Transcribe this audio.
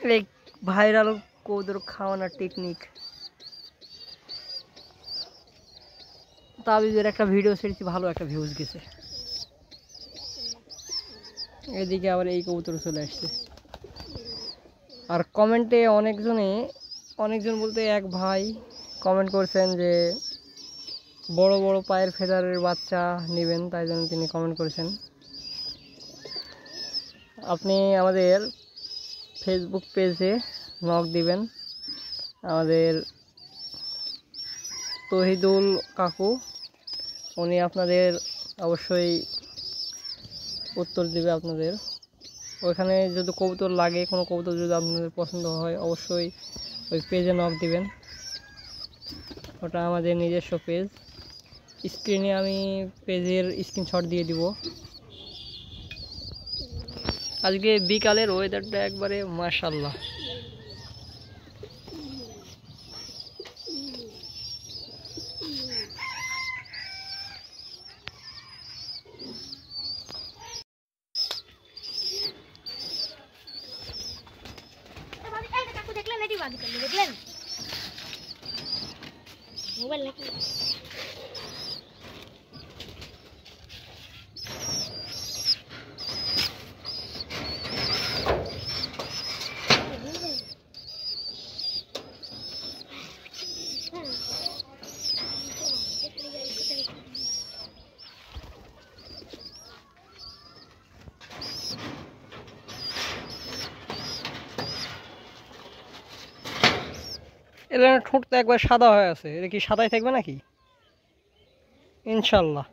एक ভাইরাল কবুতর খাওয়ানোর টেকনিক। তাবিজের একটা ভিডিও ছেড়েছি, ভালো একটা ভিউজ গেছে। এদিকে আবার এই কবুতর চলে আসছে। আর কমেন্টে অনেকজন বলতে এক ভাই কমেন্ট করছেন যে বড় বড় পায়ের ফেদারের বাচ্চা নেবেন, তাই জন্য তিনি কমেন্ট করেছেন। আপনি আমাদের ফেসবুক পেজে নক দিবেন। আমাদের তহিদুল কাকু, উনি আপনাদের অবশ্যই উত্তর দেবে। আপনাদের ওইখানে যদি কবুতর লাগে, কোনো কবুতর যদি আপনাদের পছন্দ হয়, অবশ্যই ওই পেজে নক দিবেন। ওটা আমাদের নিজস্ব পেজ। স্ক্রিনে আমি পেজের স্ক্রিনশট দিয়ে দিব। আজকে বিকালের ওয়েদারটা একবারে মাশাআল্লাহ। দেখলেন মোবাইল নাকি এর ঠোঁটটা একবার সাদা হয়ে আছে, এটা কি সাদাই থাকবে নাকি? ইনশাল্লাহ।